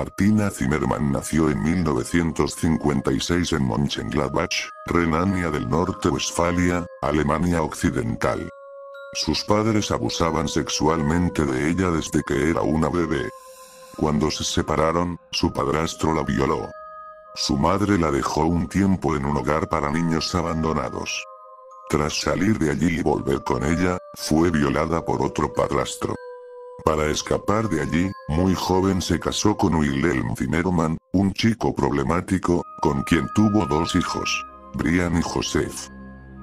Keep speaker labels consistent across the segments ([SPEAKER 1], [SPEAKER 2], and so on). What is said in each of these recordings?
[SPEAKER 1] Martina Zimmermann nació en 1956 en Mönchengladbach, Renania del Norte-Westfalia, Alemania Occidental. Sus padres abusaban sexualmente de ella desde que era una bebé. Cuando se separaron, su padrastro la violó. Su madre la dejó un tiempo en un hogar para niños abandonados. Tras salir de allí y volver con ella, fue violada por otro padrastro. Para escapar de allí, muy joven se casó con Wilhelm Zimmermann, un chico problemático, con quien tuvo dos hijos, Brian y Joseph.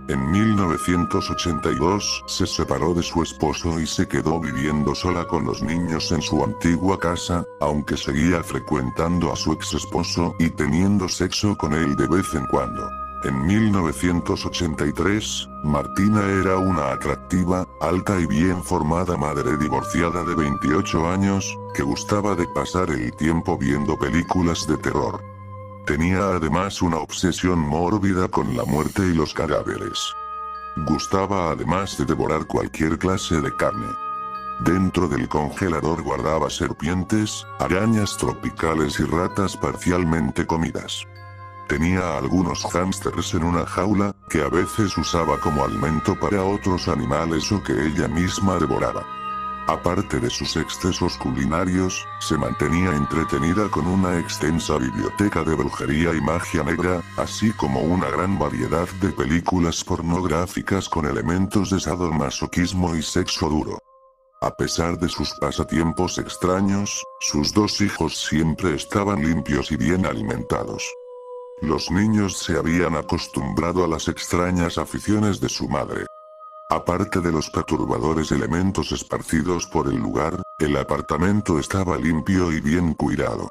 [SPEAKER 1] En 1982 se separó de su esposo y se quedó viviendo sola con los niños en su antigua casa, aunque seguía frecuentando a su ex esposo y teniendo sexo con él de vez en cuando. En 1983, Martina era una atractiva, alta y bien formada madre divorciada de 28 años, que gustaba de pasar el tiempo viendo películas de terror. Tenía además una obsesión mórbida con la muerte y los cadáveres. Gustaba además de devorar cualquier clase de carne. Dentro del congelador guardaba serpientes, arañas tropicales y ratas parcialmente comidas. Tenía algunos hámsters en una jaula, que a veces usaba como alimento para otros animales o que ella misma devoraba. Aparte de sus excesos culinarios, se mantenía entretenida con una extensa biblioteca de brujería y magia negra, así como una gran variedad de películas pornográficas con elementos de sadomasoquismo y sexo duro. A pesar de sus pasatiempos extraños, sus dos hijos siempre estaban limpios y bien alimentados. Los niños se habían acostumbrado a las extrañas aficiones de su madre. Aparte de los perturbadores elementos esparcidos por el lugar, el apartamento estaba limpio y bien cuidado.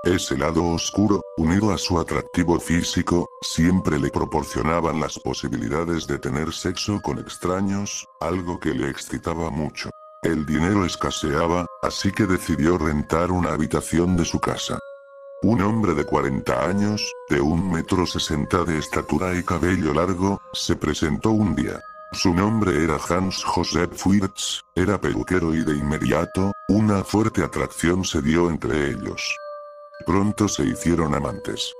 [SPEAKER 1] Ese lado oscuro, unido a su atractivo físico, siempre le proporcionaban las posibilidades de tener sexo con extraños, algo que le excitaba mucho. El dinero escaseaba, así que decidió rentar una habitación de su casa. Un hombre de 40 años, de 1,60 m de estatura y cabello largo, se presentó un día. Su nombre era Hans Josef Wirtz, era peluquero y de inmediato, una fuerte atracción se dio entre ellos. Pronto se hicieron amantes.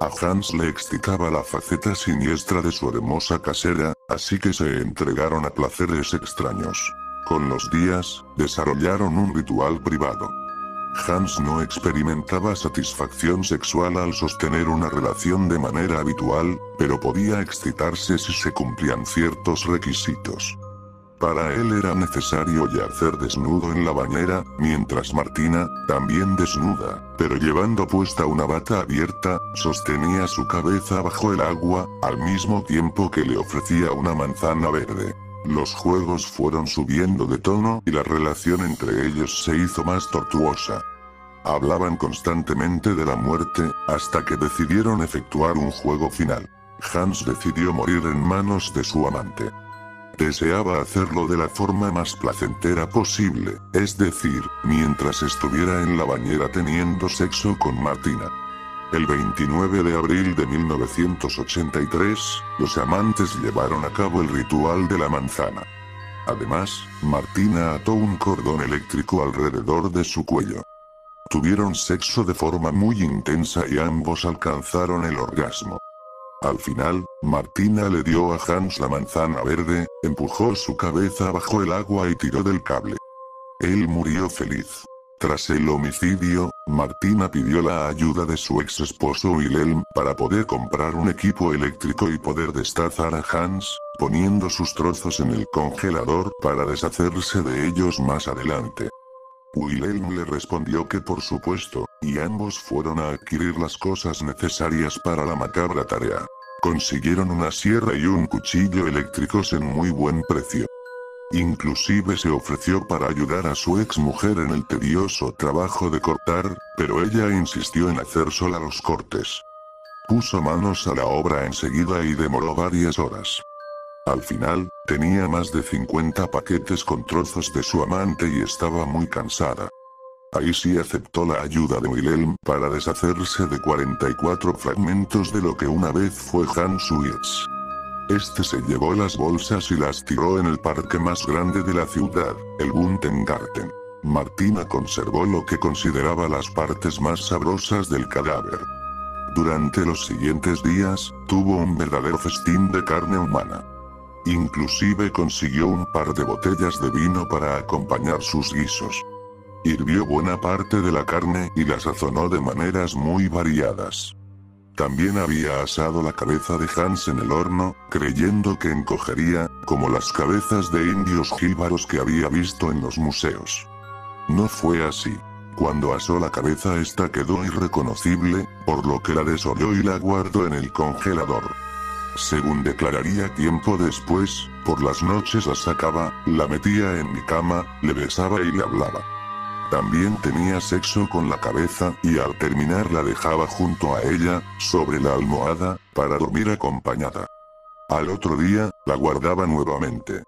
[SPEAKER 1] A Hans le excitaba la faceta siniestra de su hermosa casera, así que se entregaron a placeres extraños. Con los días, desarrollaron un ritual privado. Hans no experimentaba satisfacción sexual al sostener una relación de manera habitual, pero podía excitarse si se cumplían ciertos requisitos. Para él era necesario yacer desnudo en la bañera, mientras Martina, también desnuda, pero llevando puesta una bata abierta, sostenía su cabeza bajo el agua, al mismo tiempo que le ofrecía una manzana verde. Los juegos fueron subiendo de tono y la relación entre ellos se hizo más tortuosa. Hablaban constantemente de la muerte, hasta que decidieron efectuar un juego final. Hans decidió morir en manos de su amante. Deseaba hacerlo de la forma más placentera posible, es decir, mientras estuviera en la bañera teniendo sexo con Martina. El 29 de abril de 1983, los amantes llevaron a cabo el ritual de la manzana. Además, Martina ató un cordón eléctrico alrededor de su cuello. Tuvieron sexo de forma muy intensa y ambos alcanzaron el orgasmo. Al final, Martina le dio a Hans la manzana verde, empujó su cabeza bajo el agua y tiró del cable. Él murió feliz. Tras el homicidio, Martina pidió la ayuda de su ex esposo Wilhelm para poder comprar un equipo eléctrico y poder destazar a Hans, poniendo sus trozos en el congelador para deshacerse de ellos más adelante. Wilhelm le respondió que por supuesto, y ambos fueron a adquirir las cosas necesarias para la macabra tarea. Consiguieron una sierra y un cuchillo eléctricos en muy buen precio. Inclusive se ofreció para ayudar a su ex mujer en el tedioso trabajo de cortar, pero ella insistió en hacer sola los cortes. Puso manos a la obra enseguida y demoró varias horas. Al final, tenía más de 50 paquetes con trozos de su amante y estaba muy cansada. Ahí sí aceptó la ayuda de Wilhelm para deshacerse de 44 fragmentos de lo que una vez fue Hans Wirtz. Este se llevó las bolsas y las tiró en el parque más grande de la ciudad, el Buntengarten. Martina conservó lo que consideraba las partes más sabrosas del cadáver. Durante los siguientes días, tuvo un verdadero festín de carne humana. Inclusive consiguió un par de botellas de vino para acompañar sus guisos. Hirvió buena parte de la carne y la sazonó de maneras muy variadas. También había asado la cabeza de Hans en el horno, creyendo que encogería, como las cabezas de indios jíbaros que había visto en los museos. No fue así. Cuando asó la cabeza esta quedó irreconocible, por lo que la desolló y la guardó en el congelador. Según declararía tiempo después, por las noches la sacaba, la metía en mi cama, le besaba y le hablaba. También tenía sexo con la cabeza, y al terminar la dejaba junto a ella, sobre la almohada, para dormir acompañada. Al otro día, la guardaba nuevamente.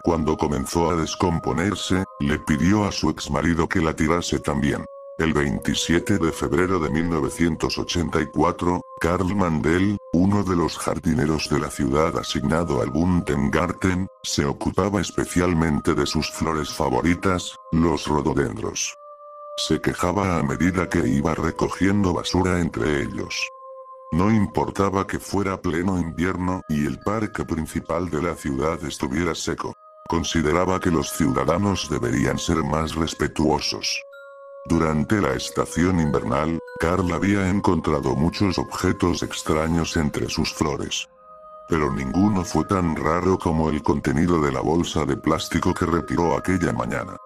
[SPEAKER 1] Cuando comenzó a descomponerse, le pidió a su exmarido que la tirase también. El 27 de febrero de 1984, Karl Mandel, uno de los jardineros de la ciudad asignado al Buntengarten, se ocupaba especialmente de sus flores favoritas, los rododendros. Se quejaba a medida que iba recogiendo basura entre ellos. No importaba que fuera pleno invierno y el parque principal de la ciudad estuviera seco. Consideraba que los ciudadanos deberían ser más respetuosos. Durante la estación invernal, Karl había encontrado muchos objetos extraños entre sus flores. Pero ninguno fue tan raro como el contenido de la bolsa de plástico que retiró aquella mañana.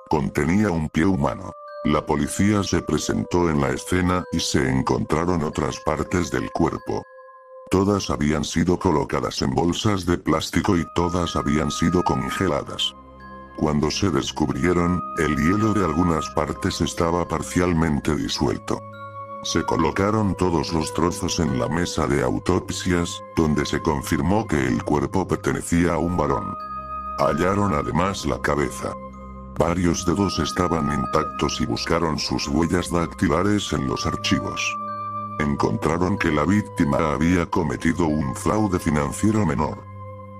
[SPEAKER 1] Contenía un pie humano. La policía se presentó en la escena y se encontraron otras partes del cuerpo. Todas habían sido colocadas en bolsas de plástico y todas habían sido congeladas. Cuando se descubrieron, el hielo de algunas partes estaba parcialmente disuelto. Se colocaron todos los trozos en la mesa de autopsias, donde se confirmó que el cuerpo pertenecía a un varón. Hallaron además la cabeza. Varios dedos estaban intactos y buscaron sus huellas dactilares en los archivos. Encontraron que la víctima había cometido un fraude financiero menor.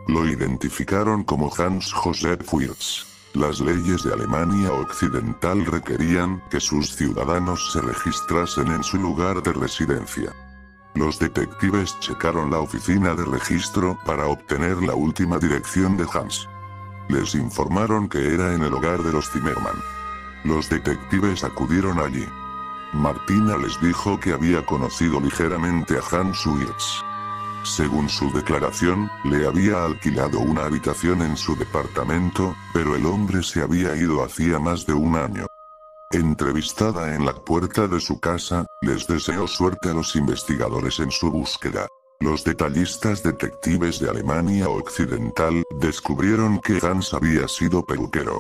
[SPEAKER 1] Lo identificaron como Hans Josef Wirtz. Las leyes de Alemania Occidental requerían que sus ciudadanos se registrasen en su lugar de residencia. Los detectives checaron la oficina de registro para obtener la última dirección de Hans. Les informaron que era en el hogar de los Zimmermann. Los detectives acudieron allí. Martina les dijo que había conocido ligeramente a Hans Wirtz. Según su declaración, le había alquilado una habitación en su departamento, pero el hombre se había ido hacía más de un año. Entrevistada en la puerta de su casa, les deseó suerte a los investigadores en su búsqueda. Los detallistas detectives de Alemania Occidental descubrieron que Hans había sido peluquero.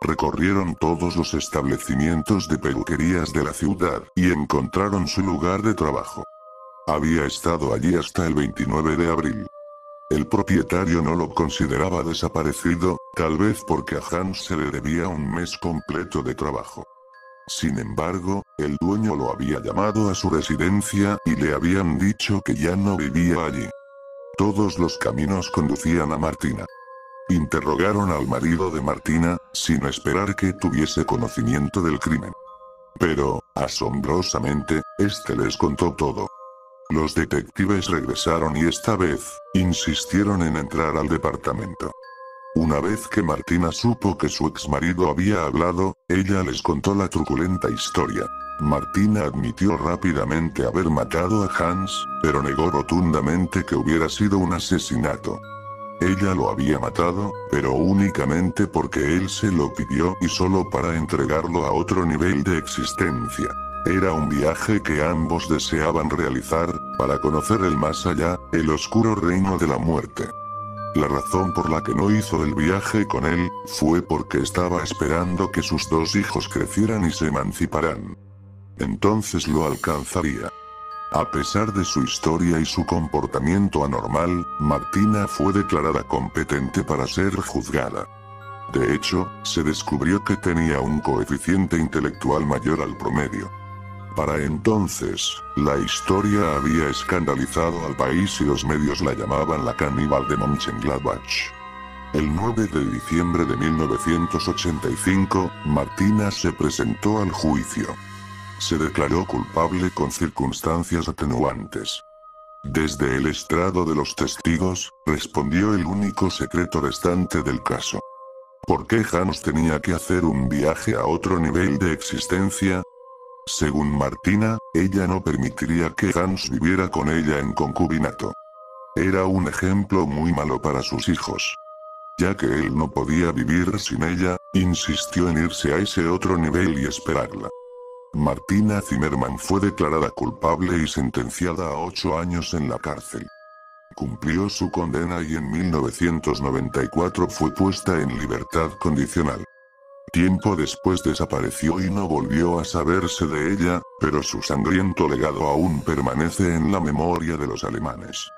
[SPEAKER 1] Recorrieron todos los establecimientos de peluquerías de la ciudad y encontraron su lugar de trabajo. Había estado allí hasta el 29 de abril. El propietario no lo consideraba desaparecido, tal vez porque a Hans se le debía un mes completo de trabajo. Sin embargo, el dueño lo había llamado a su residencia y le habían dicho que ya no vivía allí. Todos los caminos conducían a Martina. Interrogaron al marido de Martina, sin esperar que tuviese conocimiento del crimen. Pero, asombrosamente, este les contó todo. Los detectives regresaron y esta vez, insistieron en entrar al departamento. Una vez que Martina supo que su exmarido había hablado, ella les contó la truculenta historia. Martina admitió rápidamente haber matado a Hans, pero negó rotundamente que hubiera sido un asesinato. Ella lo había matado, pero únicamente porque él se lo pidió y solo para entregarlo a otro nivel de existencia. Era un viaje que ambos deseaban realizar, para conocer el más allá, el oscuro reino de la muerte. La razón por la que no hizo el viaje con él, fue porque estaba esperando que sus dos hijos crecieran y se emanciparan. Entonces lo alcanzaría. A pesar de su historia y su comportamiento anormal, Martina fue declarada competente para ser juzgada. De hecho, se descubrió que tenía un coeficiente intelectual mayor al promedio. Para entonces, la historia había escandalizado al país y los medios la llamaban la caníbal de Mönchengladbach. El 9 de diciembre de 1985, Martina se presentó al juicio. Se declaró culpable con circunstancias atenuantes. Desde el estrado de los testigos, respondió el único secreto restante del caso. ¿Por qué Hans tenía que hacer un viaje a otro nivel de existencia? Según Martina, ella no permitiría que Hans viviera con ella en concubinato. Era un ejemplo muy malo para sus hijos. Ya que él no podía vivir sin ella, insistió en irse a ese otro nivel y esperarla. Martina Zimmerman fue declarada culpable y sentenciada a 8 años en la cárcel. Cumplió su condena y en 1994 fue puesta en libertad condicional. Tiempo después desapareció y no volvió a saberse de ella, pero su sangriento legado aún permanece en la memoria de los alemanes.